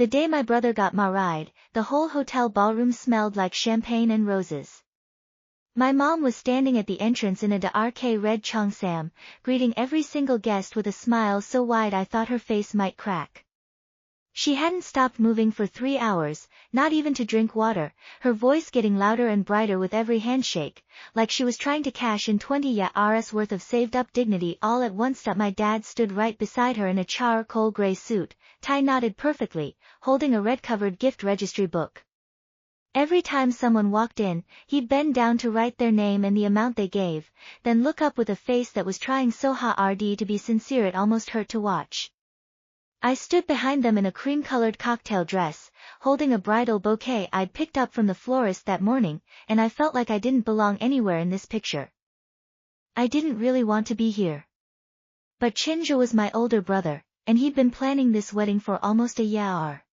The day my brother got married, the whole hotel ballroom smelled like champagne and roses. My mom was standing at the entrance in a dark red cheongsam, greeting every single guest with a smile so wide I thought her face might crack. She hadn't stopped moving for 3 hours, not even to drink water, her voice getting louder and brighter with every handshake, like she was trying to cash in 20 years worth of saved-up dignity all at once. My dad stood right beside her in a charcoal gray suit, tie knotted perfectly, holding a red-covered gift registry book. Every time someone walked in, he'd bend down to write their name and the amount they gave, then look up with a face that was trying so hard to be sincere it almost hurt to watch. I stood behind them in a cream-colored cocktail dress, holding a bridal bouquet I'd picked up from the florist that morning, and I felt like I didn't belong anywhere in this picture. I didn't really want to be here. But Chinja was my older brother, and he'd been planning this wedding for almost a year.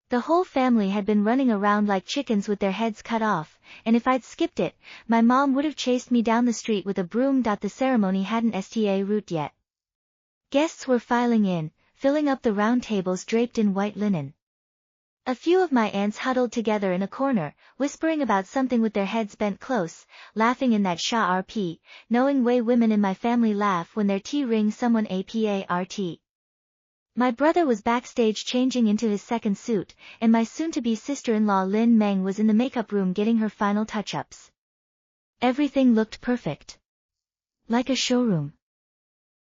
The whole family had been running around like chickens with their heads cut off, and if I'd skipped it, my mom would have chased me down the street with a broom. The ceremony hadn't sta root yet. Guests were filing in, filling up the round tables draped in white linen. A few of my aunts huddled together in a corner, whispering about something with their heads bent close, laughing in that sharp, knowing way women in my family laugh when their tea rings someone apart. My brother was backstage changing into his second suit, and my soon-to-be sister-in-law Lin Meng was in the makeup room getting her final touch-ups. Everything looked perfect. Like a showroom.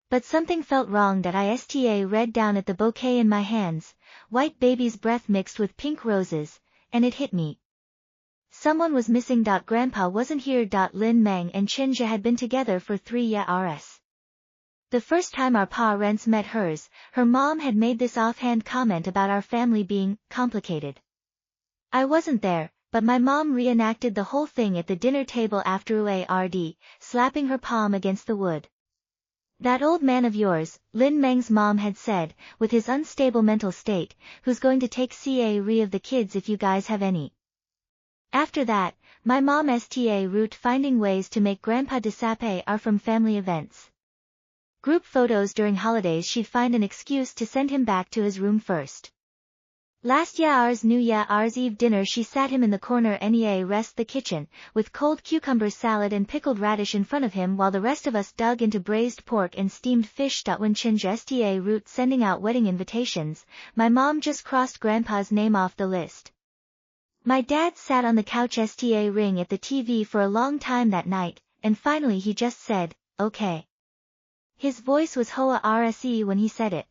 But something felt wrong. That I read down at the bouquet in my hands, white baby's breath mixed with pink roses, and it hit me. Someone was missing. Grandpa wasn't here. Lin Meng and Chinja had been together for 3 years. The first time our parents met hers, her mom had made this offhand comment about our family being complicated. I wasn't there, but my mom reenacted the whole thing at the dinner table afterward, slapping her palm against the wood. That old man of yours, Lin Meng's mom had said, with his unstable mental state, who's going to take care of the kids if you guys have any. After that, my mom root finding ways to make grandpa disappear from family events. Group photos during holidays, she'd find an excuse to send him back to his room first. Last year's New Year's Eve dinner she sat him in the corner rest the kitchen, with cold cucumber salad and pickled radish in front of him while the rest of us dug into braised pork and steamed fish. When Chinja root sending out wedding invitations, my mom just crossed grandpa's name off the list. My dad sat on the couch ring at the TV for a long time that night, and finally he just said, okay. His voice was hoa rse when he said it.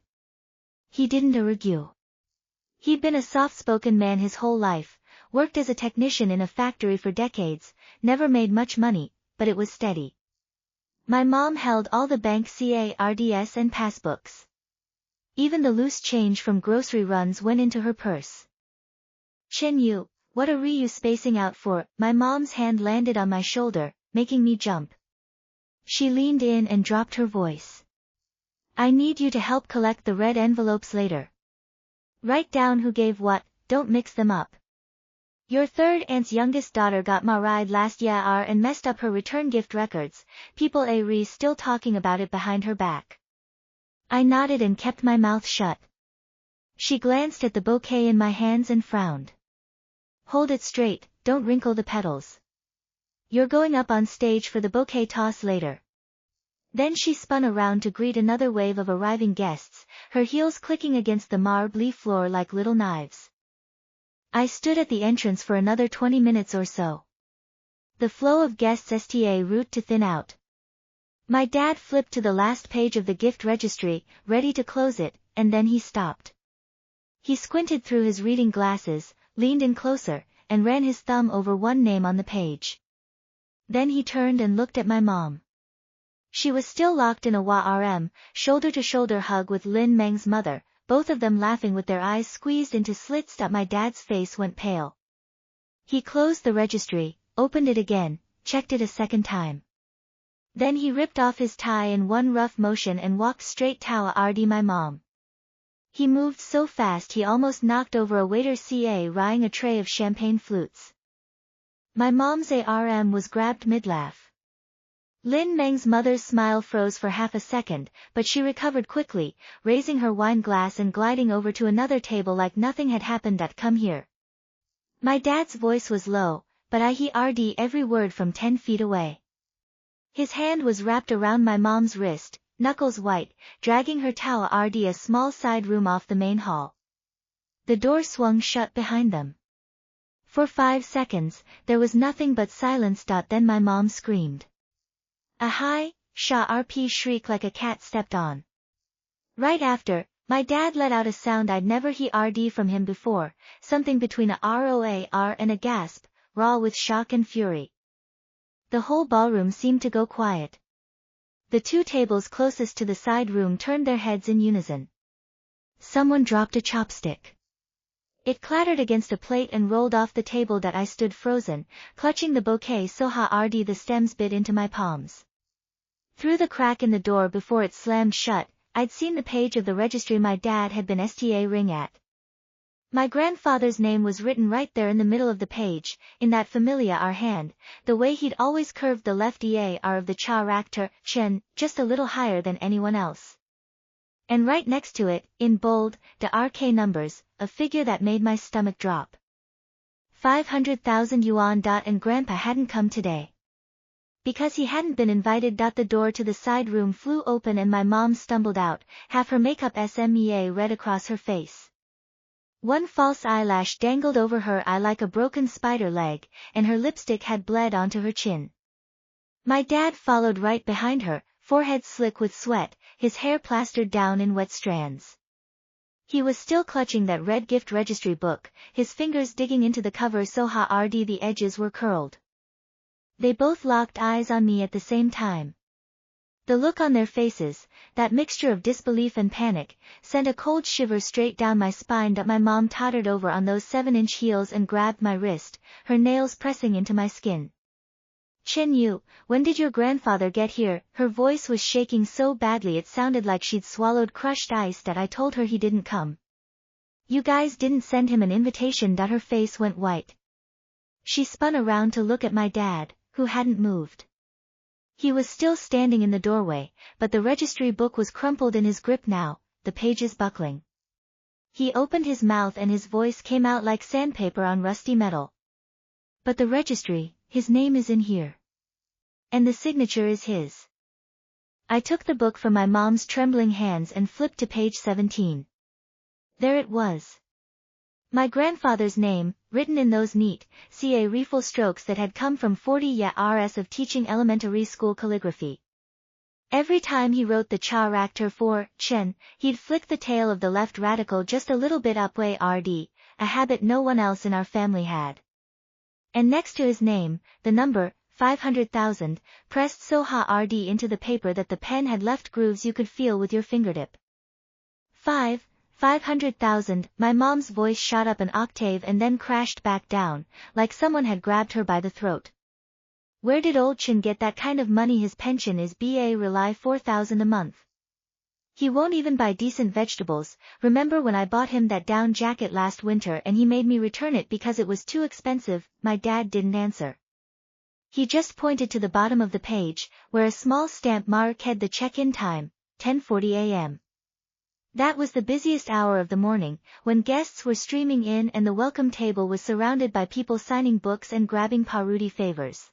He didn't argue. He'd been a soft-spoken man his whole life, worked as a technician in a factory for decades, never made much money, but it was steady. My mom held all the bank cards and passbooks. Even the loose change from grocery runs went into her purse. Chin, what are you spacing out for? My mom's hand landed on my shoulder, making me jump. She leaned in and dropped her voice. I need you to help collect the red envelopes later. Write down who gave what, don't mix them up. Your third aunt's youngest daughter got married last year and messed up her return gift records, people are still talking about it behind her back. I nodded and kept my mouth shut. She glanced at the bouquet in my hands and frowned. Hold it straight, don't wrinkle the petals. You're going up on stage for the bouquet toss later. Then she spun around to greet another wave of arriving guests, her heels clicking against the marble floor like little knives. I stood at the entrance for another 20 minutes or so. The flow of guests root to thin out. My dad flipped to the last page of the gift registry, ready to close it, and then he stopped. He squinted through his reading glasses, leaned in closer, and ran his thumb over one name on the page. Then he turned and looked at my mom. She was still locked in a shoulder-to-shoulder hug with Lin Meng's mother, both of them laughing with their eyes squeezed into slits. My dad's face went pale. He closed the registry, opened it again, checked it a second time. Then he ripped off his tie in one rough motion and walked straight toward my mom. He moved so fast he almost knocked over a waiter ryeing a tray of champagne flutes. My mom's arm was grabbed mid-laugh. Lin Meng's mother's smile froze for half a second, but she recovered quickly, raising her wine glass and gliding over to another table like nothing had happened. Come here. My dad's voice was low, but I heard every word from 10 feet away. His hand was wrapped around my mom's wrist, knuckles white, dragging her toward a small side room off the main hall. The door swung shut behind them. For 5 seconds, there was nothing but silence. Then my mom screamed. A high, sharp shriek like a cat stepped on. Right after, my dad let out a sound I'd never heard from him before, something between a roar and a gasp, raw with shock and fury. The whole ballroom seemed to go quiet. The 2 tables closest to the side room turned their heads in unison. Someone dropped a chopstick. It clattered against a plate and rolled off the table. I stood frozen, clutching the bouquet so hard the stems bit into my palms. Through the crack in the door before it slammed shut, I'd seen the page of the registry my dad had been ring at. My grandfather's name was written right there in the middle of the page, in that familiar hand, the way he'd always curved the left R of the character, Chen, just a little higher than anyone else. And right next to it, in bold, the RK numbers, a figure that made my stomach drop. 500,000 yuan. And Grandpa hadn't come today. Because he hadn't been invited. The door to the side room flew open and my mom stumbled out, half her makeup smea red across her face. One false eyelash dangled over her eye like a broken spider leg, and her lipstick had bled onto her chin. My dad followed right behind her, forehead slick with sweat, his hair plastered down in wet strands. He was still clutching that red gift registry book, his fingers digging into the cover so hard the edges were curled. They both locked eyes on me at the same time. The look on their faces, that mixture of disbelief and panic, sent a cold shiver straight down my spine. My mom tottered over on those 7-inch heels and grabbed my wrist, her nails pressing into my skin. Chen Yu, when did your grandfather get here? Her voice was shaking so badly it sounded like she'd swallowed crushed ice. I told her he didn't come. You guys didn't send him an invitation. Her face went white. She spun around to look at my dad, who hadn't moved. He was still standing in the doorway, but the registry book was crumpled in his grip now, the pages buckling. He opened his mouth and his voice came out like sandpaper on rusty metal. But the registry, his name is in here. And the signature is his. I took the book from my mom's trembling hands and flipped to page 17. There it was. My grandfather's name, written in those neat, rifle strokes that had come from 40 years of teaching elementary school calligraphy. Every time he wrote the character for Chen, he'd flick the tail of the left radical just a little bit upward, a habit no one else in our family had. And next to his name, the number, 500,000, pressed so hard into the paper that the pen had left grooves you could feel with your fingertip. 500,000, my mom's voice shot up an octave and then crashed back down, like someone had grabbed her by the throat. Where did old Chen get that kind of money? His pension is rely 4,000 a month. He won't even buy decent vegetables. Remember when I bought him that down jacket last winter and he made me return it because it was too expensive? My dad didn't answer. He just pointed to the bottom of the page, where a small stamp marked the check-in time, 10:40 a.m. That was the busiest hour of the morning, when guests were streaming in and the welcome table was surrounded by people signing books and grabbing parudi favors.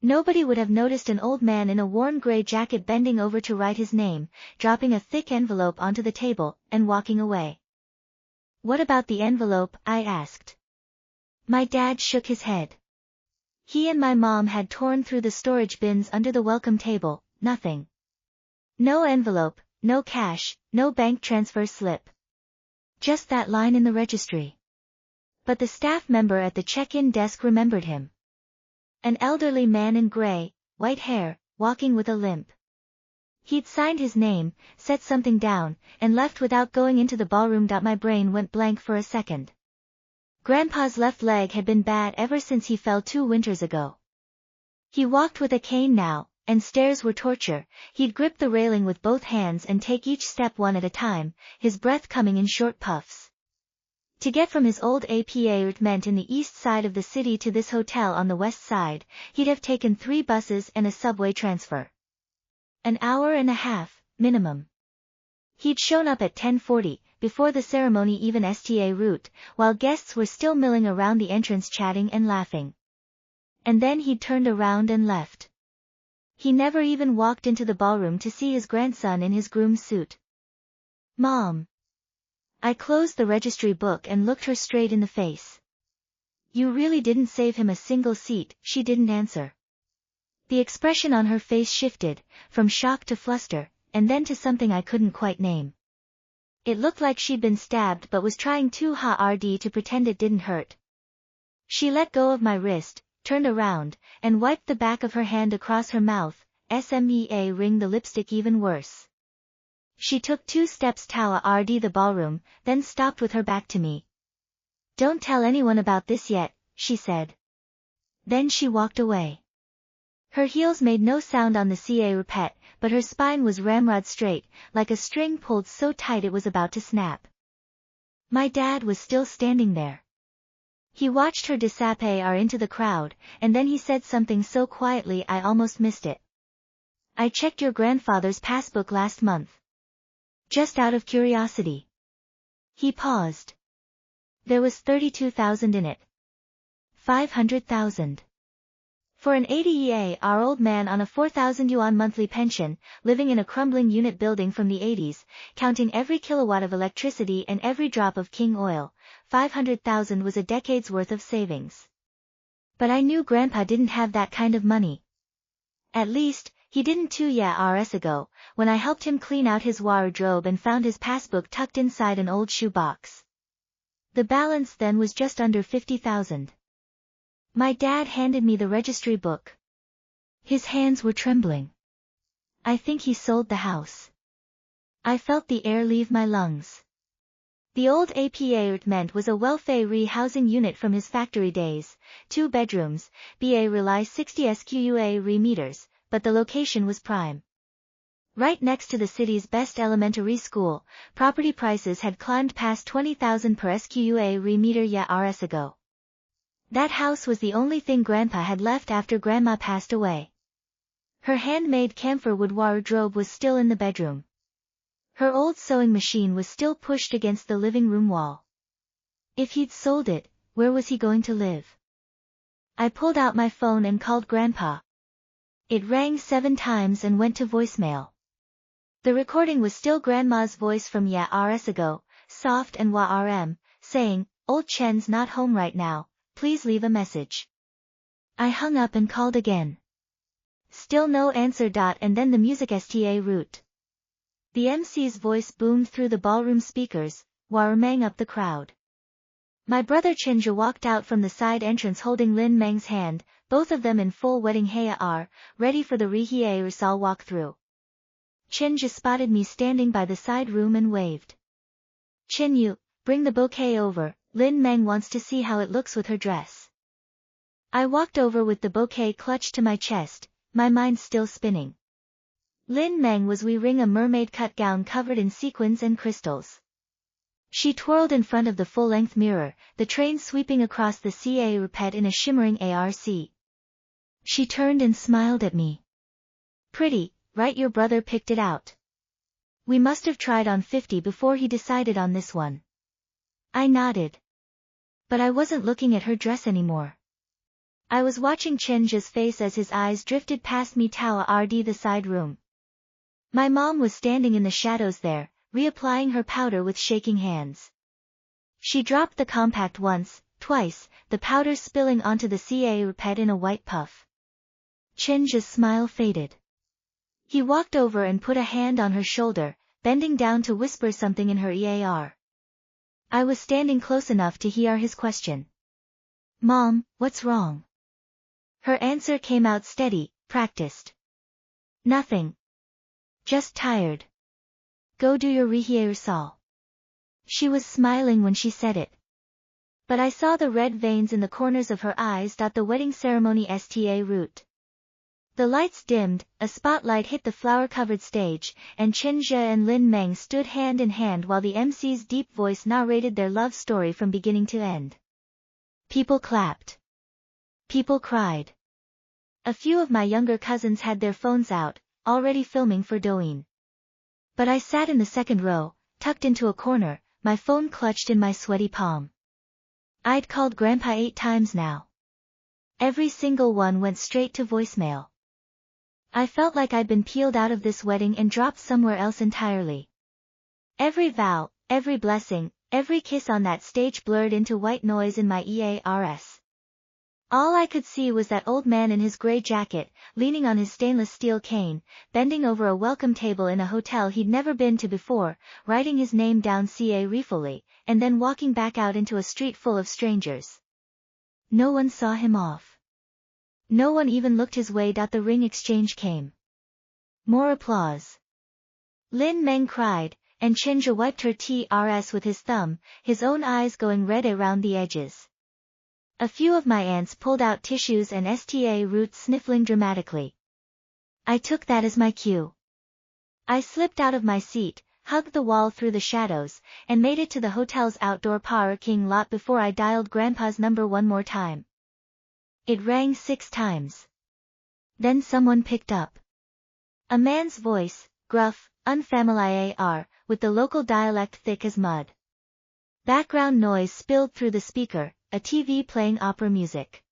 Nobody would have noticed an old man in a worn gray jacket bending over to write his name, dropping a thick envelope onto the table, and walking away. What about the envelope? I asked. My dad shook his head. He and my mom had torn through the storage bins under the welcome table, nothing. No envelope, no cash, no bank transfer slip. Just that line in the registry. But the staff member at the check-in desk remembered him. An elderly man in gray, white hair, walking with a limp. He'd signed his name, set something down, and left without going into the ballroom. My brain went blank for a second. Grandpa's left leg had been bad ever since he fell 2 winters ago. He walked with a cane now, and stairs were torture. He'd grip the railing with both hands and take each step one at a time, his breath coming in short puffs. To get from his old apartment in the east side of the city to this hotel on the west side, he'd have taken 3 buses and a subway transfer. An hour and a half, minimum. He'd shown up at 10:40, before the ceremony even sta route, while guests were still milling around the entrance chatting and laughing. And then he'd turned around and left. He never even walked into the ballroom to see his grandson in his groom's suit. Mom. I closed the registry book and looked her straight in the face. You really didn't save him a single seat, she didn't answer. The expression on her face shifted, from shock to fluster, and then to something I couldn't quite name. It looked like she'd been stabbed but was trying too hard to pretend it didn't hurt. She let go of my wrist, turned around, and wiped the back of her hand across her mouth, SMEA ring the lipstick even worse. She took 2 steps toward the ballroom, then stopped with her back to me. Don't tell anyone about this yet, she said. Then she walked away. Her heels made no sound on the carpet, but her spine was ramrod straight, like a string pulled so tight it was about to snap. My dad was still standing there. He watched her disappear into the crowd, and then he said something so quietly I almost missed it. I checked your grandfather's passbook last month. Just out of curiosity. He paused. There was 32,000 in it. 500,000. For an 80-year-old man on a 4,000 yuan monthly pension, living in a crumbling unit building from the 80s, counting every kilowatt of electricity and every drop of king oil, 500,000 was a decade's worth of savings. But I knew Grandpa didn't have that kind of money. At least, he didn't 2 years ago, when I helped him clean out his wardrobe and found his passbook tucked inside an old shoe box. The balance then was just under 50,000. My dad handed me the registry book. His hands were trembling. I think he sold the house. I felt the air leave my lungs. The old apartment was a welfare housing unit from his factory days, 2 bedrooms, ba rely 60 squa meters, but the location was prime. Right next to the city's best elementary school, property prices had climbed past 20,000 per squa meter years ago. That house was the only thing Grandpa had left after Grandma passed away. Her handmade camphor wood wardrobe was still in the bedroom. Her old sewing machine was still pushed against the living room wall. If he'd sold it, where was he going to live? I pulled out my phone and called Grandpa. It rang 7 times and went to voicemail. The recording was still Grandma's voice from years ago, soft and warm, saying, "Old Chen's not home right now, please leave a message." I hung up and called again. Still no answer. And then the music sta route. The MC's voice boomed through the ballroom speakers, warming up the crowd. My brother Chinja walked out from the side entrance holding Lin Meng's hand, both of them in full wedding hair, ready for the rehearsal walk-through. Chinja spotted me standing by the side room and waved. "Chin Yu, bring the bouquet over, Lin Meng wants to see how it looks with her dress." I walked over with the bouquet clutched to my chest, my mind still spinning. Lin Meng was wearing a mermaid-cut gown covered in sequins and crystals. She twirled in front of the full-length mirror, the train sweeping across the carpet in a shimmering arc. She turned and smiled at me. "Pretty, right? Your brother picked it out. We must have tried on 50 before he decided on this one." I nodded. But I wasn't looking at her dress anymore. I was watching Chenja's face as his eyes drifted past me toward the side room. My mom was standing in the shadows there, reapplying her powder with shaking hands. She dropped the compact once, twice, the powder spilling onto the carpet in a white puff. Chenja's smile faded. He walked over and put a hand on her shoulder, bending down to whisper something in her ear. I was standing close enough to hear his question. "Mom, what's wrong?" Her answer came out steady, practiced. "Nothing. Just tired. Go do your rehearsal." She was smiling when she said it. But I saw the red veins in the corners of her eyes. The wedding ceremony sta route. The lights dimmed, a spotlight hit the flower-covered stage, and Chen Zhe and Lin Meng stood hand in hand while the MC's deep voice narrated their love story from beginning to end. People clapped. People cried. A few of my younger cousins had their phones out, already filming for Douyin. But I sat in the second row, tucked into a corner, my phone clutched in my sweaty palm. I'd called Grandpa 8 times now. Every single one went straight to voicemail. I felt like I'd been peeled out of this wedding and dropped somewhere else entirely. Every vow, every blessing, every kiss on that stage blurred into white noise in my ears. All I could see was that old man in his gray jacket, leaning on his stainless steel cane, bending over a welcome table in a hotel he'd never been to before, writing his name down carefully, and then walking back out into a street full of strangers. No one saw him off. No one even looked his way. The ring exchange came. More applause. Lin Meng cried, and Chen Zhe wiped her tears with his thumb, his own eyes going red around the edges. A few of my aunts pulled out tissues and sta roots, sniffling dramatically. I took that as my cue. I slipped out of my seat, hugged the wall through the shadows, and made it to the hotel's outdoor parking lot before I dialed Grandpa's number one more time. It rang 6 times. Then someone picked up. A man's voice, gruff, unfamiliar, with the local dialect thick as mud. Background noise spilled through the speaker, a TV playing opera music.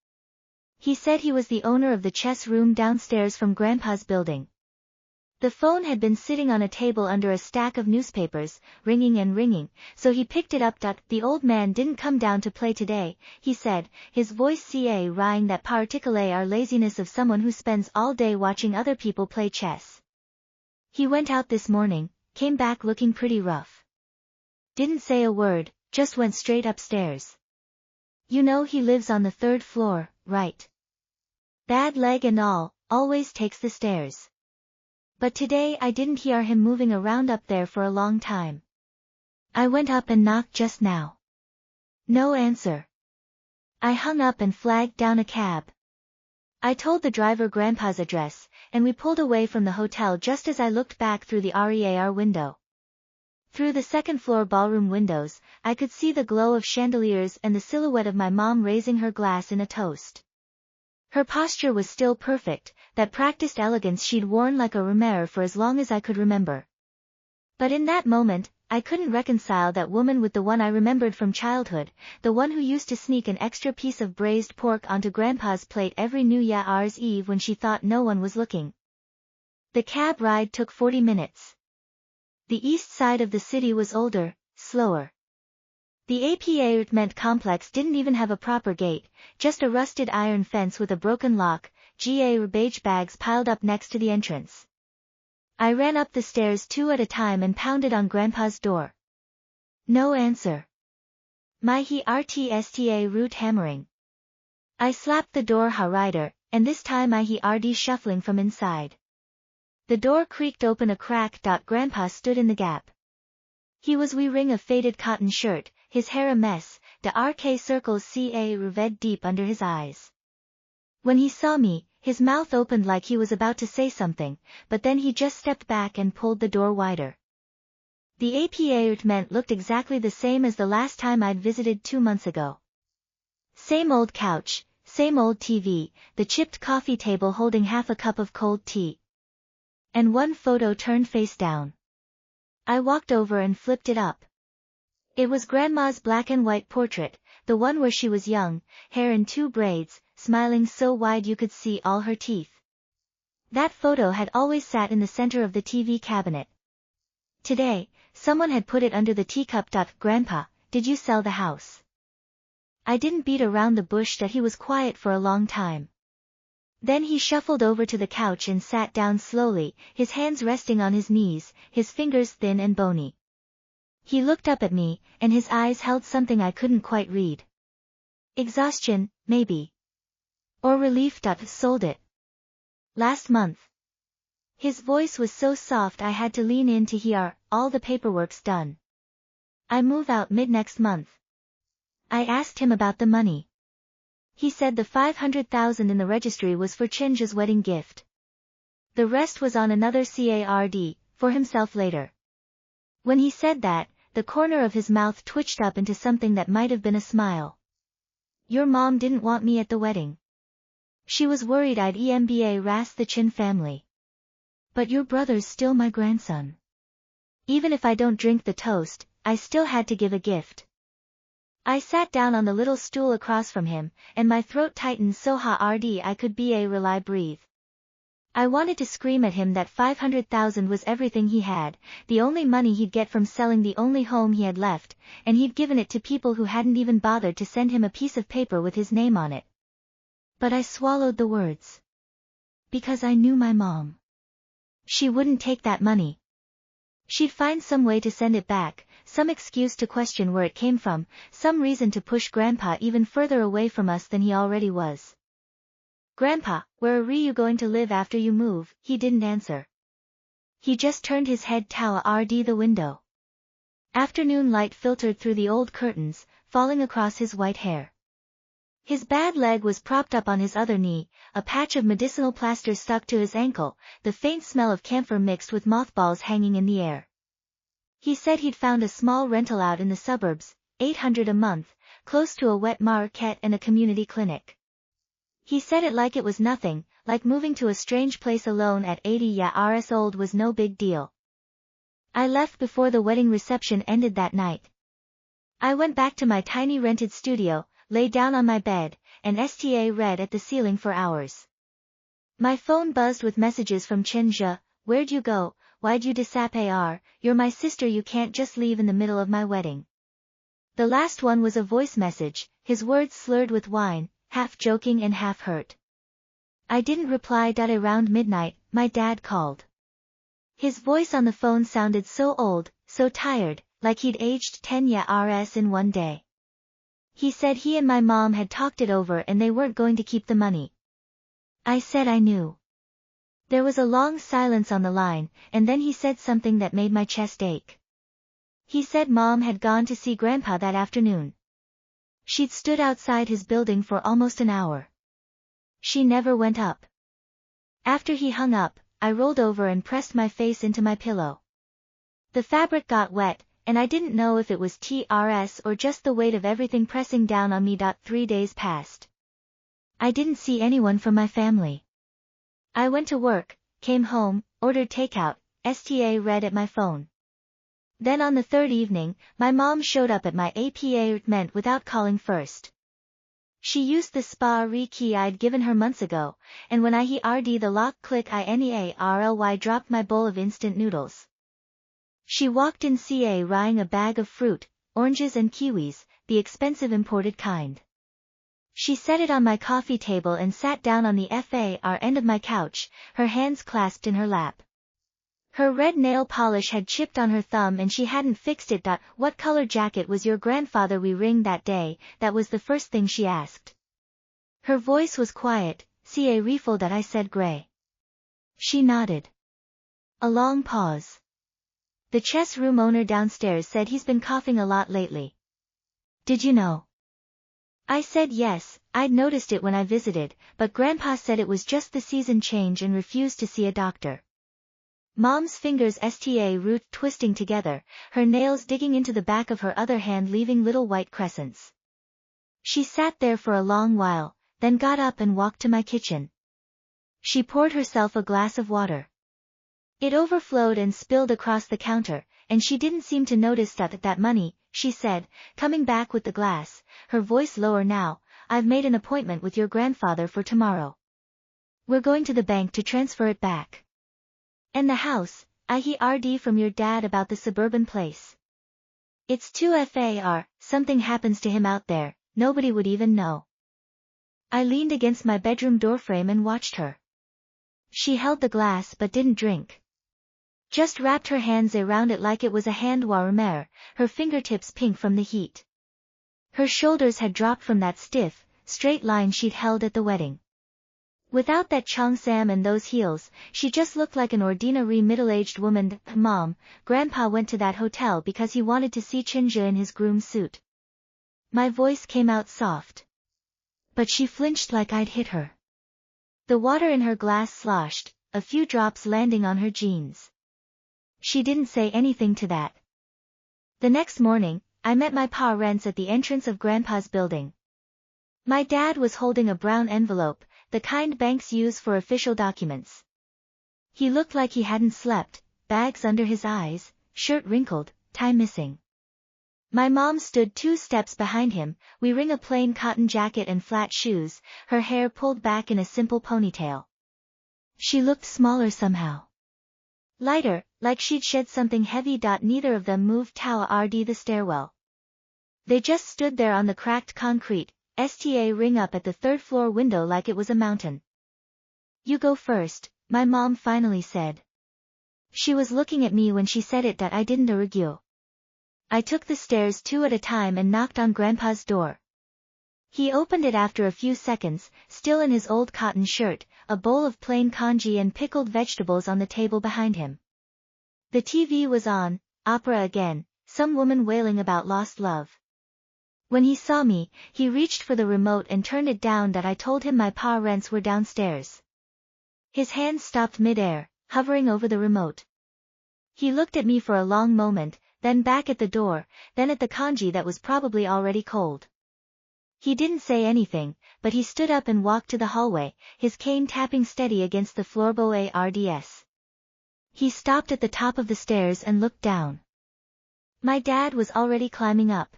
He said he was the owner of the chess room downstairs from Grandpa's building. The phone had been sitting on a table under a stack of newspapers, ringing and ringing, so he picked it up. The old man didn't come down to play today, he said, his voice rying that particular laziness of someone who spends all day watching other people play chess. He went out this morning, came back looking pretty rough. Didn't say a word, just went straight upstairs. You know he lives on the 3rd floor, right? Bad leg and all, always takes the stairs. But today I didn't hear him moving around up there for a long time. I went up and knocked just now. No answer. I hung up and flagged down a cab. I told the driver Grandpa's address, and we pulled away from the hotel just as I looked back through the REAR window. Through the second-floor ballroom windows, I could see the glow of chandeliers and the silhouette of my mom raising her glass in a toast. Her posture was still perfect, that practiced elegance she'd worn like a rumeur for as long as I could remember. But in that moment, I couldn't reconcile that woman with the one I remembered from childhood, the one who used to sneak an extra piece of braised pork onto Grandpa's plate every New Year's Eve when she thought no one was looking. The cab ride took 40 minutes. The east side of the city was older, slower. The apartment complex didn't even have a proper gate, just a rusted iron fence with a broken lock, beige bags piled up next to the entrance. I ran up the stairs 2 at a time and pounded on Grandpa's door. No answer. My sta root hammering. I slapped the door harder, and this time I heard shuffling from inside. The door creaked open a crack. Grandpa stood in the gap. He was wearing a faded cotton shirt, his hair a mess, the RK circles red deep under his eyes. When he saw me, his mouth opened like he was about to say something, but then he just stepped back and pulled the door wider. The apartment looked exactly the same as the last time I'd visited 2 months ago. Same old couch, same old TV, the chipped coffee table holding half a cup of cold tea. And one photo turned face down. I walked over and flipped it up. It was Grandma's black and white portrait, the one where she was young, hair in 2 braids, smiling so wide you could see all her teeth. That photo had always sat in the center of the TV cabinet. Today, someone had put it under the teacup. Grandpa, did you sell the house? I didn't beat around the bush that he was quiet for a long time. Then he shuffled over to the couch and sat down slowly, his hands resting on his knees, his fingers thin and bony. He looked up at me, and his eyes held something I couldn't quite read. Exhaustion, maybe. Or relief. Sold it. Last month. His voice was so soft I had to lean in to hear, all the paperwork's done. I move out mid-next month. I asked him about the money. He said the 500,000 in the registry was for Chenja's wedding gift. The rest was on another card, for himself later. When he said that, the corner of his mouth twitched up into something that might have been a smile. Your mom didn't want me at the wedding. She was worried I'd EMBA ras the Chin family. But your brother's still my grandson. Even if I don't drink the toast, I still had to give a gift. I sat down on the little stool across from him, and my throat tightened so hard I could rely breathe. I wanted to scream at him that 500,000 was everything he had, the only money he'd get from selling the only home he had left, and he'd given it to people who hadn't even bothered to send him a piece of paper with his name on it. But I swallowed the words. Because I knew my mom. She wouldn't take that money. She'd find some way to send it back, some excuse to question where it came from, some reason to push Grandpa even further away from us than he already was. Grandpa, where are you going to live after you move? He didn't answer. He just turned his head toward the window. Afternoon light filtered through the old curtains, falling across his white hair. His bad leg was propped up on his other knee, a patch of medicinal plaster stuck to his ankle, the faint smell of camphor mixed with mothballs hanging in the air. He said he'd found a small rental out in the suburbs, $800 a month, close to a wet market and a community clinic. He said it like it was nothing, like moving to a strange place alone at 80 years old was no big deal. I left before the wedding reception ended that night. I went back to my tiny rented studio, lay down on my bed, and read at the ceiling for hours. My phone buzzed with messages from Chinja. Where'd you go? Why'd you disappear? You're my sister, you can't just leave in the middle of my wedding. The last one was a voice message, his words slurred with wine, half joking and half hurt. I didn't reply. Around midnight, my dad called. His voice on the phone sounded so old, so tired, like he'd aged 10 years in one day. He said he and my mom had talked it over and they weren't going to keep the money. I said I knew. There was a long silence on the line, and then he said something that made my chest ache. He said Mom had gone to see Grandpa that afternoon. She'd stood outside his building for almost an hour. She never went up. After he hung up, I rolled over and pressed my face into my pillow. The fabric got wet, and I didn't know if it was TRS or just the weight of everything pressing down on me. 3 days passed. I didn't see anyone from my family. I went to work, came home, ordered takeout, read at my phone. Then on the third evening, my mom showed up at my apartment without calling first. She used the spa key I'd given her months ago, and when I heard the lock click I dropped my bowl of instant noodles. She walked in carrying a bag of fruit, oranges and kiwis, the expensive imported kind. She set it on my coffee table and sat down on the far end of my couch, her hands clasped in her lap. Her red nail polish had chipped on her thumb and she hadn't fixed it. What color jacket was your grandfather wearing that day? That was the first thing she asked. Her voice was quiet. Rifle. I said gray. She nodded. A long pause. The chess room owner downstairs said he's been coughing a lot lately. Did you know? I said yes, I'd noticed it when I visited, but Grandpa said it was just the season change and refused to see a doctor. Mom's fingers root twisting together, her nails digging into the back of her other hand leaving little white crescents. She sat there for a long while, then got up and walked to my kitchen. She poured herself a glass of water. It overflowed and spilled across the counter, and she didn't seem to notice that money, she said, coming back with the glass, her voice lower now. I've made an appointment with your grandfather for tomorrow. We're going to the bank to transfer it back. And the house, I heard from your dad about the suburban place. It's too far, something happens to him out there, nobody would even know. I leaned against my bedroom doorframe and watched her. She held the glass but didn't drink. Just wrapped her hands around it like it was a hand warmer, her fingertips pink from the heat. Her shoulders had dropped from that stiff, straight line she'd held at the wedding. Without that cheongsam and those heels, she just looked like an ordinary middle-aged woman. Mom, Grandpa went to that hotel because he wanted to see Chinja in his groom's suit. My voice came out soft. But she flinched like I'd hit her. The water in her glass sloshed, a few drops landing on her jeans. She didn't say anything to that. The next morning, I met my parents at the entrance of Grandpa's building. My dad was holding a brown envelope, the kind banks use for official documents. He looked like he hadn't slept, bags under his eyes, shirt wrinkled, tie missing. My mom stood 2 steps behind him, wearing a plain cotton jacket and flat shoes, her hair pulled back in a simple ponytail. She looked smaller somehow. Lighter, like she'd shed something heavy. Neither of them moved toward the stairwell. They just stood there on the cracked concrete, sta ring up at the 3rd floor window like it was a mountain. You go first, my mom finally said. She was looking at me when she said it. I didn't argue. I took the stairs 2 at a time and knocked on Grandpa's door. He opened it after a few seconds, still in his old cotton shirt, a bowl of plain congee and pickled vegetables on the table behind him. The TV was on, opera again, some woman wailing about lost love. When he saw me, he reached for the remote and turned it down. I told him my parents were downstairs. His hand stopped mid-air, hovering over the remote. He looked at me for a long moment, then back at the door, then at the congee that was probably already cold. He didn't say anything, but he stood up and walked to the hallway, his cane tapping steady against the floorboards. He stopped at the top of the stairs and looked down. My dad was already climbing up.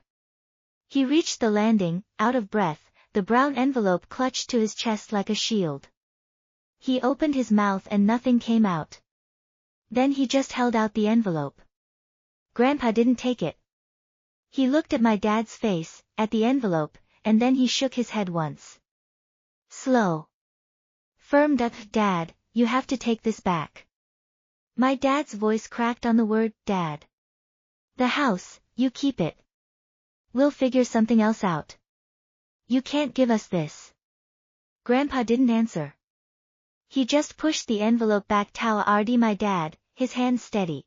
He reached the landing, out of breath, the brown envelope clutched to his chest like a shield. He opened his mouth and nothing came out. Then he just held out the envelope. Grandpa didn't take it. He looked at my dad's face, at the envelope, and then he shook his head once. Slow. Firm. Dad, you have to take this back. My dad's voice cracked on the word, Dad. The house, you keep it. We'll figure something else out. You can't give us this. Grandpa didn't answer. He just pushed the envelope back toward my dad, his hand steady.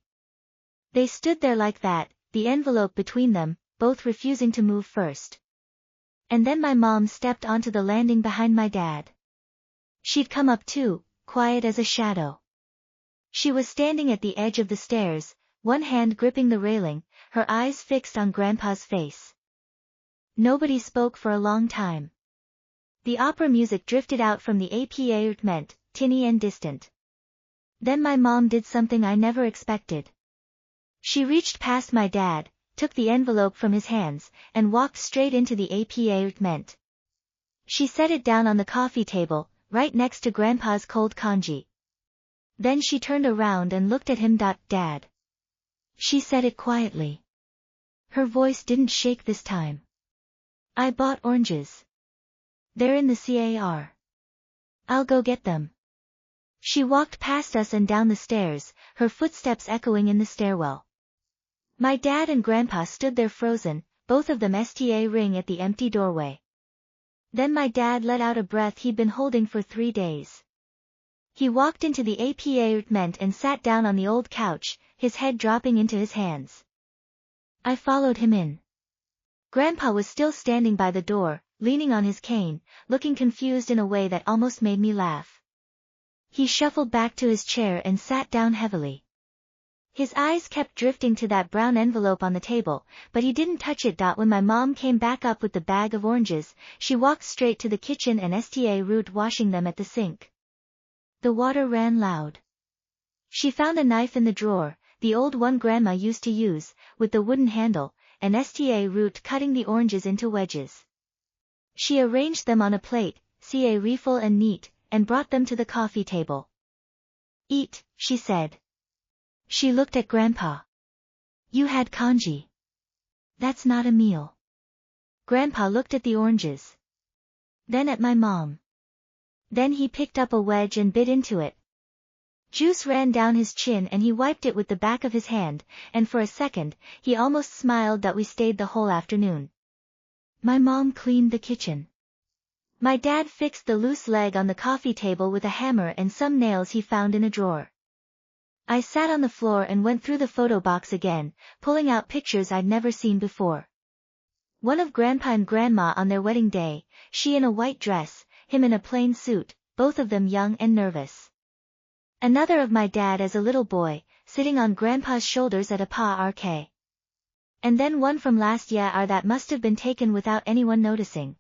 They stood there like that, the envelope between them, both refusing to move first. And then my mom stepped onto the landing behind my dad. She'd come up too, quiet as a shadow. She was standing at the edge of the stairs, one hand gripping the railing, her eyes fixed on Grandpa's face. Nobody spoke for a long time. The opera music drifted out from the apartment, tinny and distant. Then my mom did something I never expected. She reached past my dad, took the envelope from his hands, and walked straight into the apartment. She set it down on the coffee table, right next to Grandpa's cold congee. Then she turned around and looked at him. Dad. She said it quietly. Her voice didn't shake this time. I bought oranges. They're in the car. I'll go get them. She walked past us and down the stairs, her footsteps echoing in the stairwell. My dad and Grandpa stood there frozen, both of them sta ring at the empty doorway. Then my dad let out a breath he'd been holding for 3 days. He walked into the apartment and sat down on the old couch, his head dropping into his hands. I followed him in. Grandpa was still standing by the door, leaning on his cane, looking confused in a way that almost made me laugh. He shuffled back to his chair and sat down heavily. His eyes kept drifting to that brown envelope on the table, but he didn't touch it. When my mom came back up with the bag of oranges, she walked straight to the kitchen and sta root washing them at the sink. The water ran loud. She found a knife in the drawer, the old one Grandma used to use, with the wooden handle, and sta root cutting the oranges into wedges. She arranged them on a plate, ca refill and neat, and brought them to the coffee table. Eat, she said. She looked at Grandpa. You had congee. That's not a meal. Grandpa looked at the oranges. Then at my mom. Then he picked up a wedge and bit into it. Juice ran down his chin and he wiped it with the back of his hand, and for a second, he almost smiled that we stayed the whole afternoon. My mom cleaned the kitchen. My dad fixed the loose leg on the coffee table with a hammer and some nails he found in a drawer. I sat on the floor and went through the photo box again, pulling out pictures I'd never seen before. One of Grandpa and Grandma on their wedding day, she in a white dress, him in a plain suit, both of them young and nervous. Another of my dad as a little boy, sitting on grandpa's shoulders at a park. And then one from last year that must have been taken without anyone noticing.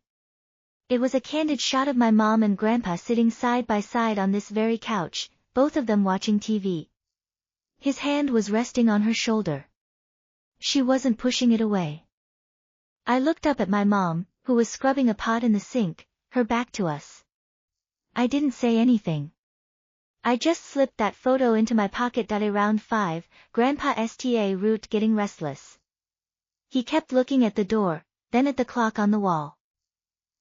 It was a candid shot of my mom and grandpa sitting side by side on this very couch, both of them watching TV. His hand was resting on her shoulder. She wasn't pushing it away. I looked up at my mom, who was scrubbing a pot in the sink, her back to us. I didn't say anything. I just slipped that photo into my pocket. Around 5, Grandpa sta root getting restless. He kept looking at the door, then at the clock on the wall.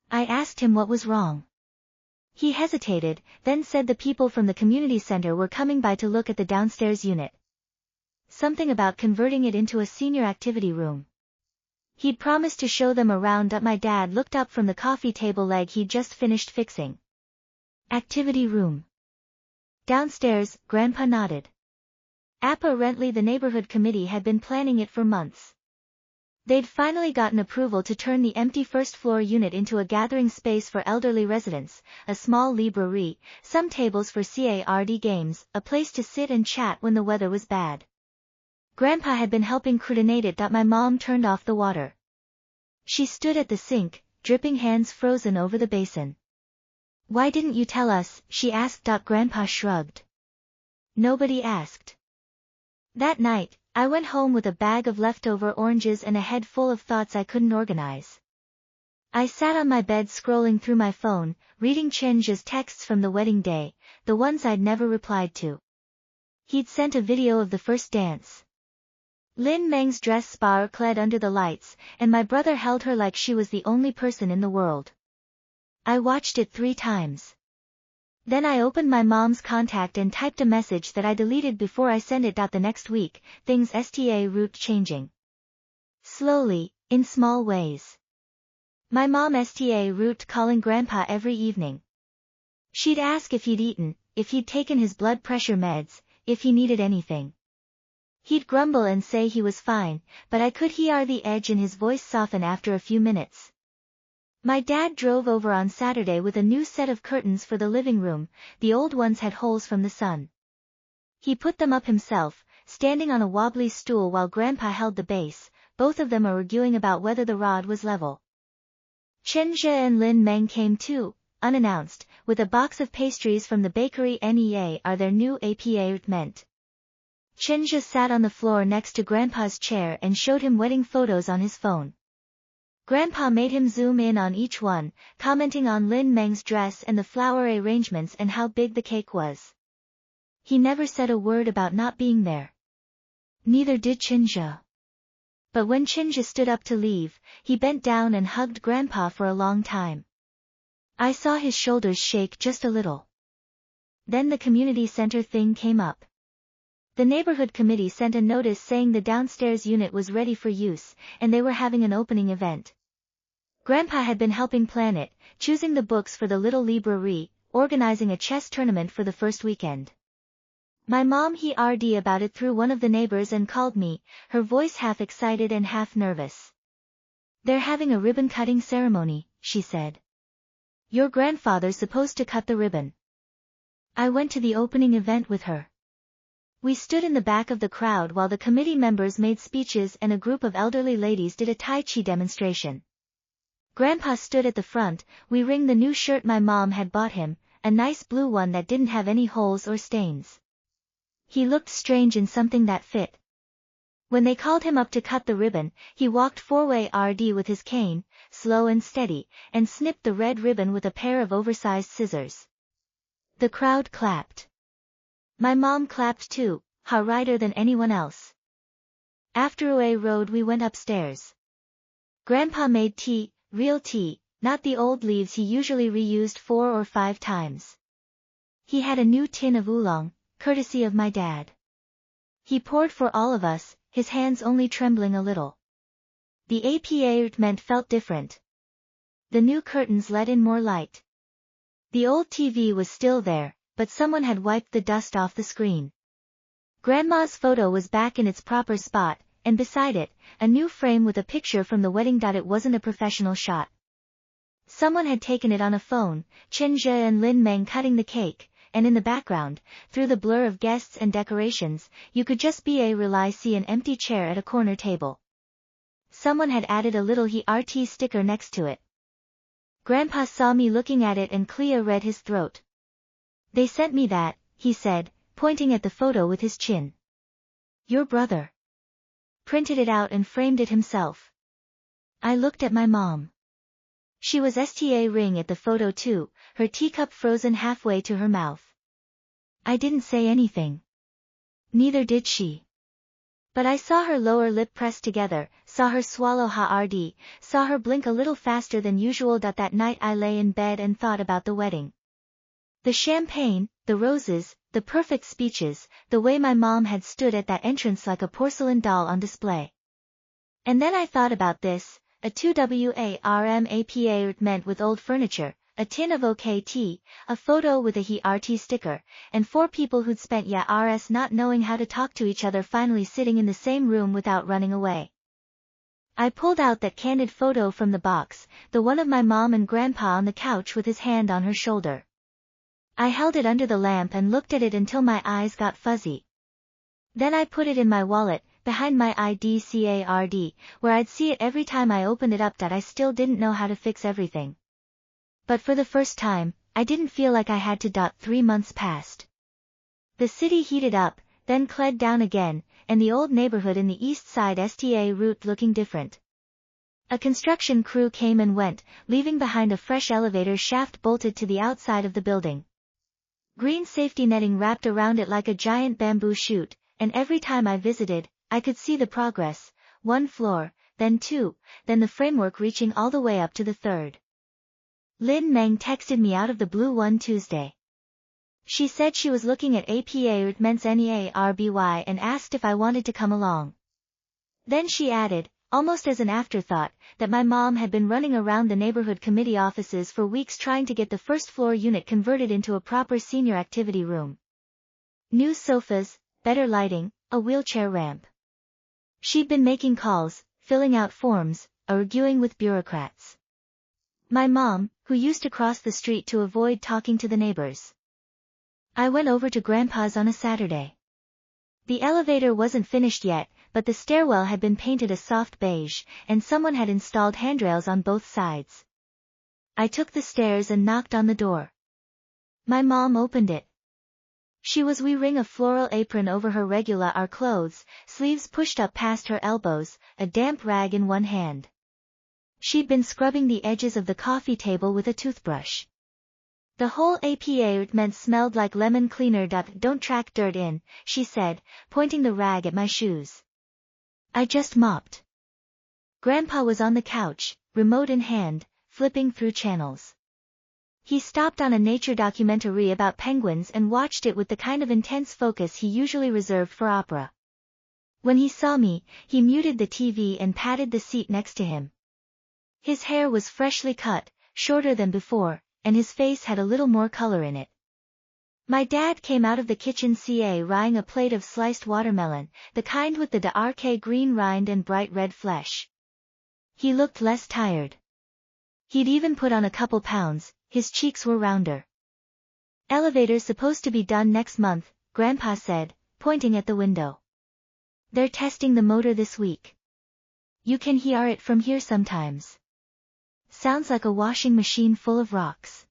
I asked him what was wrong. He hesitated, then said the people from the community center were coming by to look at the downstairs unit. Something about converting it into a senior activity room. He'd promised to show them around. My dad looked up from the coffee table leg he'd just finished fixing. Activity room. Downstairs, Grandpa nodded. Apparently the neighborhood committee had been planning it for months. They'd finally gotten approval to turn the empty first-floor unit into a gathering space for elderly residents, a small library, some tables for card games, a place to sit and chat when the weather was bad. Grandpa had been helping coordinate it. My mom turned off the water. She stood at the sink, dripping, hands frozen over the basin. "Why didn't you tell us?" she asked. Grandpa shrugged. "Nobody asked." That night, I went home with a bag of leftover oranges and a head full of thoughts I couldn't organize. I sat on my bed scrolling through my phone, reading Chenja's texts from the wedding day, the ones I'd never replied to. He'd sent a video of the first dance. Lin Meng's dress sparkled under the lights, and my brother held her like she was the only person in the world. I watched it 3 times. Then I opened my mom's contact and typed a message that I deleted before I sent it. The next week, things sta root changing. Slowly, in small ways. My mom sta root calling Grandpa every evening. She'd ask if he'd eaten, if he'd taken his blood pressure meds, if he needed anything. He'd grumble and say he was fine, but I could hear the edge in his voice soften after a few minutes. My dad drove over on Saturday with a new set of curtains for the living room. The old ones had holes from the sun. He put them up himself, standing on a wobbly stool while Grandpa held the base, both of them arguing about whether the rod was level. Chenja and Lin Meng came too, unannounced, with a box of pastries from the bakery. NEA are their new apartment. Chenja sat on the floor next to Grandpa's chair and showed him wedding photos on his phone. Grandpa made him zoom in on each one, commenting on Lin Meng's dress and the flower arrangements and how big the cake was. He never said a word about not being there. Neither did Chenja. But when Chenja stood up to leave, he bent down and hugged Grandpa for a long time. I saw his shoulders shake just a little. Then the community center thing came up. The neighborhood committee sent a notice saying the downstairs unit was ready for use, and they were having an opening event. Grandpa had been helping plan it, choosing the books for the little library, organizing a chess tournament for the first weekend. My mom heard about it through one of the neighbors and called me, her voice half excited and half nervous. "They're having a ribbon-cutting ceremony," she said. "Your grandfather's supposed to cut the ribbon." I went to the opening event with her. We stood in the back of the crowd while the committee members made speeches and a group of elderly ladies did a Tai Chi demonstration. Grandpa stood at the front, wearing the new shirt my mom had bought him, a nice blue one that didn't have any holes or stains. He looked strange in something that fit. When they called him up to cut the ribbon, he walked forward with his cane, slow and steady, and snipped the red ribbon with a pair of oversized scissors. The crowd clapped. My mom clapped too, harder than anyone else. After a road we went upstairs. Grandpa made tea, real tea, not the old leaves he usually reused 4 or 5 times. He had a new tin of oolong, courtesy of my dad. He poured for all of us, his hands only trembling a little. The apartment felt different. The new curtains let in more light. The old TV was still there, but someone had wiped the dust off the screen. Grandma's photo was back in its proper spot, and beside it, a new frame with a picture from the wedding. It wasn't a professional shot. Someone had taken it on a phone, Chenja and Lin Meng cutting the cake, and in the background, through the blur of guests and decorations, you could just see an empty chair at a corner table. Someone had added a little heart sticker next to it. Grandpa saw me looking at it and Clea read his throat. "They sent me that," he said, pointing at the photo with his chin. "Your brother printed it out and framed it himself." I looked at my mom. She was staring at the photo too, her teacup frozen halfway to her mouth. I didn't say anything. Neither did she. But I saw her lower lip pressed together, saw her swallow hard, saw her blink a little faster than usual. That night I lay in bed and thought about the wedding. The champagne, the roses, the perfect speeches, the way my mom had stood at that entrance like a porcelain doll on display. And then I thought about this, a 2warm meant with old furniture, a tin of OK tea, a photo with a heart sticker, and 4 people who'd spent years not knowing how to talk to each other finally sitting in the same room without running away. I pulled out that candid photo from the box, the one of my mom and grandpa on the couch with his hand on her shoulder. I held it under the lamp and looked at it until my eyes got fuzzy. Then I put it in my wallet, behind my ID card, where I'd see it every time I opened it up. I still didn't know how to fix everything. But for the first time, I didn't feel like I had to. 3 months passed. The city heated up, then cled down again, and the old neighborhood in the east side route looking different. A construction crew came and went, leaving behind a fresh elevator shaft bolted to the outside of the building. Green safety netting wrapped around it like a giant bamboo shoot, and every time I visited, I could see the progress, 1 floor, then 2, then the framework reaching all the way up to the 3rd. Lin Meng texted me out of the blue one Tuesday. She said she was looking at apartments nearby and asked if I wanted to come along. Then she added, almost as an afterthought, that my mom had been running around the neighborhood committee offices for weeks trying to get the first floor unit converted into a proper senior activity room. New sofas, better lighting, a wheelchair ramp. She'd been making calls, filling out forms, arguing with bureaucrats. My mom, who used to cross the street to avoid talking to the neighbors. I went over to Grandpa's on a Saturday. The elevator wasn't finished yet, but the stairwell had been painted a soft beige, and someone had installed handrails on both sides. I took the stairs and knocked on the door. My mom opened it. She was wearing a floral apron over her regular clothes, sleeves pushed up past her elbows, a damp rag in one hand. She'd been scrubbing the edges of the coffee table with a toothbrush. The whole apartment smelled like lemon cleaner. "Don't track dirt in," she said, pointing the rag at my shoes. "I just mopped." Grandpa was on the couch, remote in hand, flipping through channels. He stopped on a nature documentary about penguins and watched it with the kind of intense focus he usually reserved for opera. When he saw me, he muted the TV and patted the seat next to him. His hair was freshly cut, shorter than before, and his face had a little more color in it. My dad came out of the kitchen carrying a plate of sliced watermelon, the kind with the dark green rind and bright red flesh. He looked less tired. He'd even put on a couple pounds, his cheeks were rounder. "Elevator's supposed to be done next month," Grandpa said, pointing at the window. "They're testing the motor this week. You can hear it from here sometimes. Sounds like a washing machine full of rocks."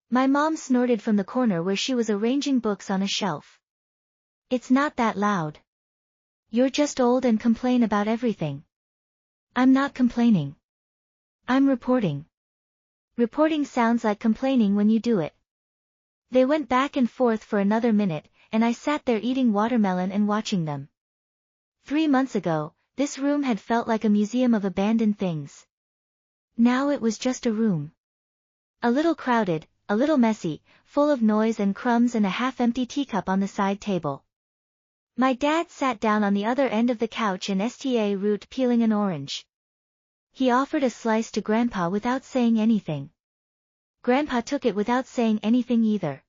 My mom snorted from the corner where she was arranging books on a shelf. "It's not that loud. You're just old and complain about everything." "I'm not complaining. I'm reporting." "Reporting sounds like complaining when you do it." They went back and forth for another minute, and I sat there eating watermelon and watching them. 3 months ago, this room had felt like a museum of abandoned things. Now it was just a room. A little crowded, a little messy, full of noise and crumbs and a half-empty teacup on the side table. My dad sat down on the other end of the couch in route peeling an orange. He offered a slice to Grandpa without saying anything. Grandpa took it without saying anything either.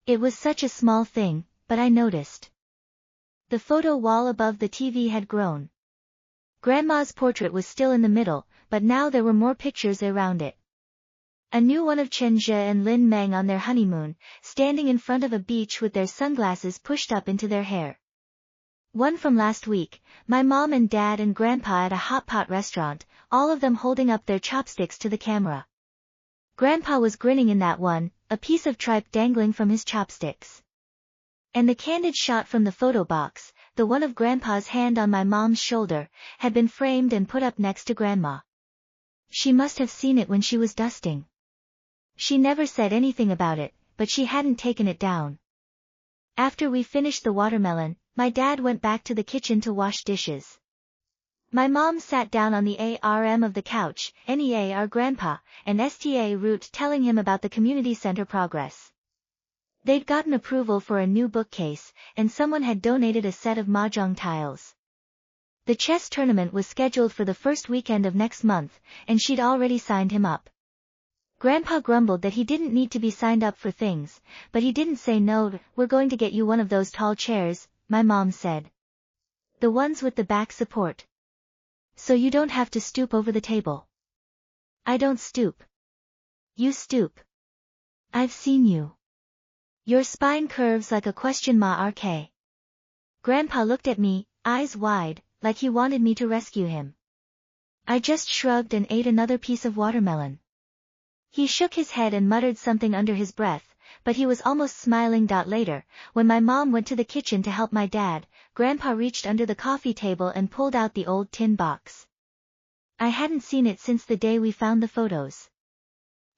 It was such a small thing, but I noticed. The photo wall above the TV had grown. Grandma's portrait was still in the middle, but now there were more pictures around it. A new one of Chen Zhe and Lin Meng on their honeymoon, standing in front of a beach with their sunglasses pushed up into their hair. One from last week, my mom and dad and grandpa at a hot pot restaurant, all of them holding up their chopsticks to the camera. Grandpa was grinning in that one, a piece of tripe dangling from his chopsticks. And the candid shot from the photo box, the one of Grandpa's hand on my mom's shoulder, had been framed and put up next to Grandma. She must have seen it when she was dusting. She never said anything about it, but she hadn't taken it down. After we finished the watermelon, my dad went back to the kitchen to wash dishes. My mom sat down on the arm of the couch, NEA our grandpa, and STA Root telling him about the community center progress. They'd gotten approval for a new bookcase, and someone had donated a set of mahjong tiles. The chess tournament was scheduled for the first weekend of next month, and she'd already signed him up. Grandpa grumbled that he didn't need to be signed up for things, but he didn't say no. We're going to get you one of those tall chairs, my mom said. The ones with the back support. So you don't have to stoop over the table. I don't stoop. You stoop. I've seen you. Your spine curves like a question mark. Grandpa looked at me, eyes wide, like he wanted me to rescue him. I just shrugged and ate another piece of watermelon. He shook his head and muttered something under his breath, but he was almost smiling. Later, when my mom went to the kitchen to help my dad, Grandpa reached under the coffee table and pulled out the old tin box. I hadn't seen it since the day we found the photos.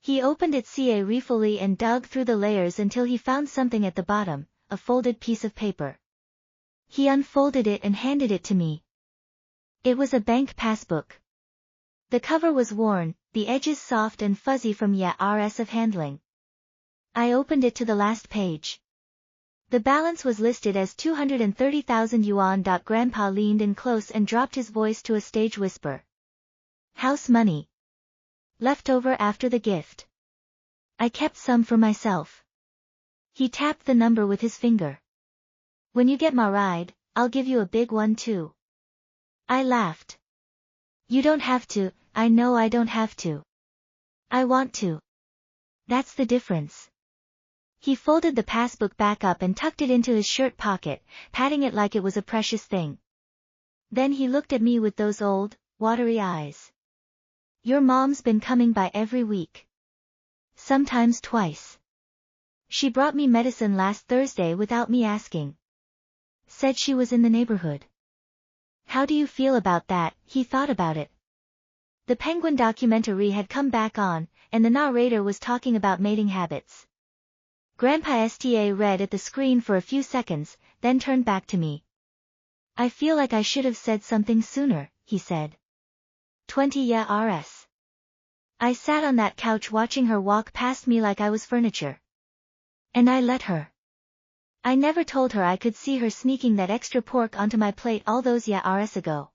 He opened it carefully and dug through the layers until he found something at the bottom, a folded piece of paper. He unfolded it and handed it to me. It was a bank passbook. The cover was worn, the edges soft and fuzzy from years of handling. I opened it to the last page. The balance was listed as 230,000 yuan. Grandpa leaned in close and dropped his voice to a stage whisper. House money. Leftover after the gift. I kept some for myself. He tapped the number with his finger. When you get married, I'll give you a big one too. I laughed. You don't have to. I know I don't have to. I want to. That's the difference. He folded the passbook back up and tucked it into his shirt pocket, patting it like it was a precious thing. Then he looked at me with those old, watery eyes. Your mom's been coming by every week. Sometimes twice. She brought me medicine last Thursday without me asking. Said she was in the neighborhood. How do you feel about that? He thought about it. The penguin documentary had come back on, and the narrator was talking about mating habits. Grandpa Sta read at the screen for a few seconds, then turned back to me. I feel like I should have said something sooner, he said. 20 years. I sat on that couch watching her walk past me like I was furniture. And I let her. I never told her I could see her sneaking that extra pork onto my plate all those years ago.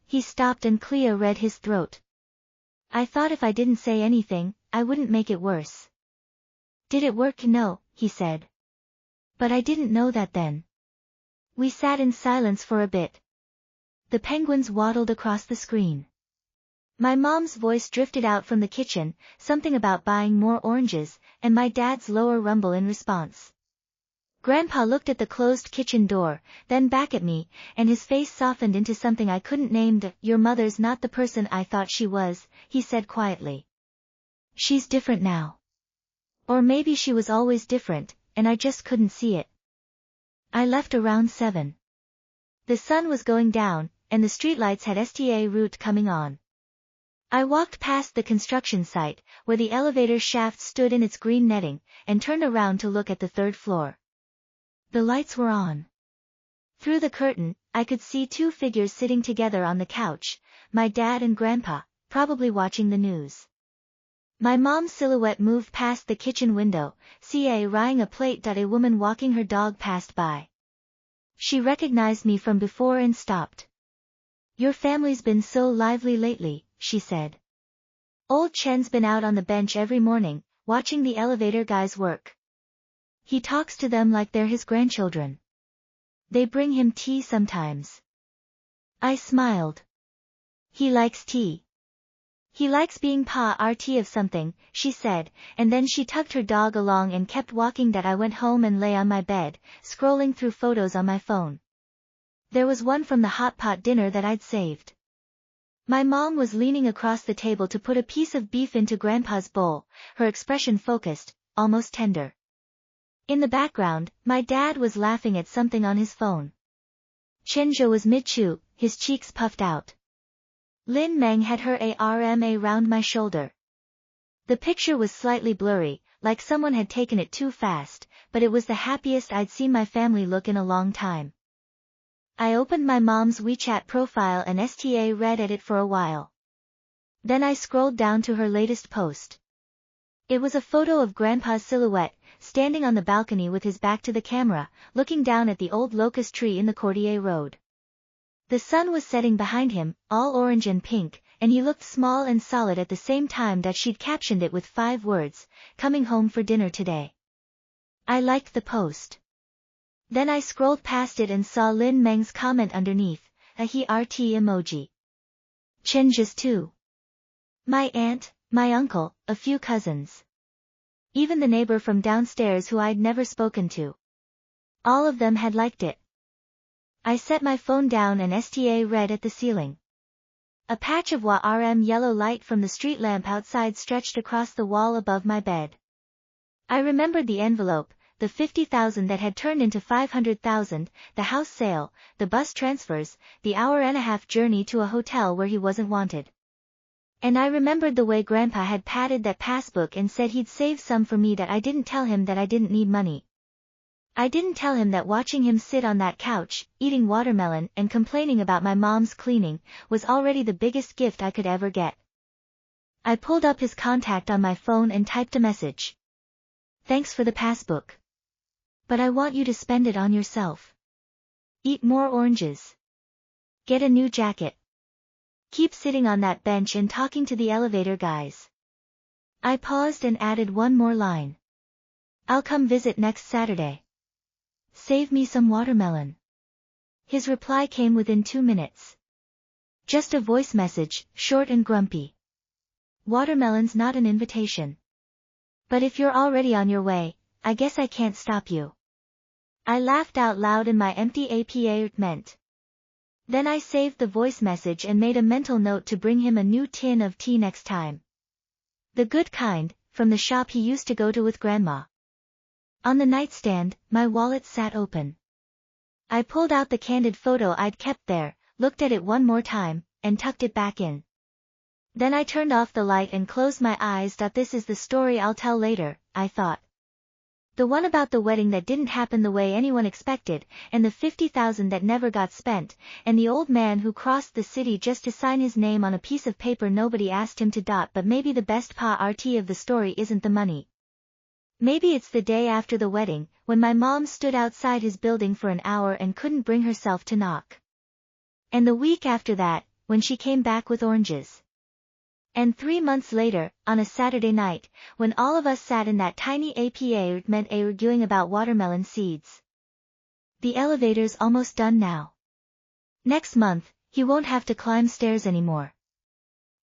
He stopped and Clea read his throat. I thought if I didn't say anything, I wouldn't make it worse. Did it work? No, he said. But I didn't know that then. We sat in silence for a bit. The penguins waddled across the screen. My mom's voice drifted out from the kitchen, something about buying more oranges, and my dad's lower rumble in response. Grandpa looked at the closed kitchen door, then back at me, and his face softened into something I couldn't name. Your mother's not the person I thought she was, he said quietly. She's different now. Or maybe she was always different, and I just couldn't see it. I left around 7. The sun was going down, and the streetlights had Sta Route coming on. I walked past the construction site, where the elevator shaft stood in its green netting, and turned around to look at the 3rd floor. The lights were on. Through the curtain, I could see 2 figures sitting together on the couch, my dad and Grandpa, probably watching the news. My mom's silhouette moved past the kitchen window, eyeing a plate. A woman walking her dog passed by. She recognized me from before and stopped. Your family's been so lively lately, she said. Old Chen's been out on the bench every morning, watching the elevator guys work. He talks to them like they're his grandchildren. They bring him tea sometimes. I smiled. He likes tea. He likes being part of something, she said, and then she tugged her dog along and kept walking. That I went home and lay on my bed, scrolling through photos on my phone. There was one from the hot pot dinner that I'd saved. My mom was leaning across the table to put a piece of beef into Grandpa's bowl, her expression focused, almost tender. In the background, my dad was laughing at something on his phone. Chenjo was mid-chew, his cheeks puffed out. Lin Meng had her arm around my shoulder. The picture was slightly blurry, like someone had taken it too fast, but it was the happiest I'd seen my family look in a long time. I opened my mom's WeChat profile and read at it for a while. Then I scrolled down to her latest post. It was a photo of Grandpa's silhouette, standing on the balcony with his back to the camera, looking down at the old locust tree in the Cordier Road. The sun was setting behind him, all orange and pink, and he looked small and solid at the same time. That she'd captioned it with 5 words, "Coming home for dinner today." I liked the post. Then I scrolled past it and saw Lin Meng's comment underneath, a heart emoji. Chenja's too. My aunt, my uncle, a few cousins. Even the neighbor from downstairs who I'd never spoken to. All of them had liked it. I set my phone down and read at the ceiling. A patch of warm yellow light from the street lamp outside stretched across the wall above my bed. I remembered the envelope, the 50,000 that had turned into 500,000, the house sale, the bus transfers, the hour-and-a-half journey to a hotel where he wasn't wanted. And I remembered the way Grandpa had padded that passbook and said he'd save some for me. That I didn't tell him that I didn't need money. I didn't tell him that watching him sit on that couch, eating watermelon and complaining about my mom's cleaning, was already the biggest gift I could ever get. I pulled up his contact on my phone and typed a message. Thanks for the passbook. But I want you to spend it on yourself. Eat more oranges. Get a new jacket. Keep sitting on that bench and talking to the elevator guys. I paused and added one more line. I'll come visit next Saturday. Save me some watermelon. His reply came within 2 minutes. Just a voice message, short and grumpy. Watermelon's not an invitation. But if you're already on your way, I guess I can't stop you. I laughed out loud in my empty apartment. Then I saved the voice message and made a mental note to bring him a new tin of tea next time. The good kind, from the shop he used to go to with Grandma. On the nightstand, my wallet sat open. I pulled out the candid photo I'd kept there, looked at it one more time, and tucked it back in. Then I turned off the light and closed my eyes. This is the story I'll tell later, I thought. The one about the wedding that didn't happen the way anyone expected, and the 50,000 that never got spent, and the old man who crossed the city just to sign his name on a piece of paper nobody asked him to. But maybe the best part of the story isn't the money. Maybe it's the day after the wedding, when my mom stood outside his building for an hour and couldn't bring herself to knock. And the week after that, when she came back with oranges. And 3 months later, on a Saturday night, when all of us sat in that tiny apartment arguing about watermelon seeds. The elevator's almost done now. Next month, he won't have to climb stairs anymore.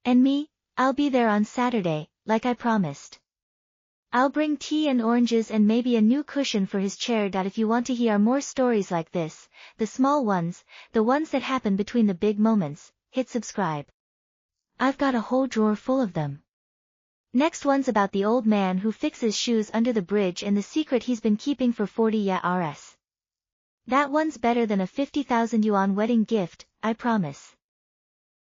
And me, I'll be there on Saturday, like I promised. I'll bring tea and oranges and maybe a new cushion for his chair. If you want to hear more stories like this, the small ones, the ones that happen between the big moments, hit subscribe. I've got a whole drawer full of them. Next one's about the old man who fixes shoes under the bridge and the secret he's been keeping for 40 years. That one's better than a 50,000 yuan wedding gift, I promise.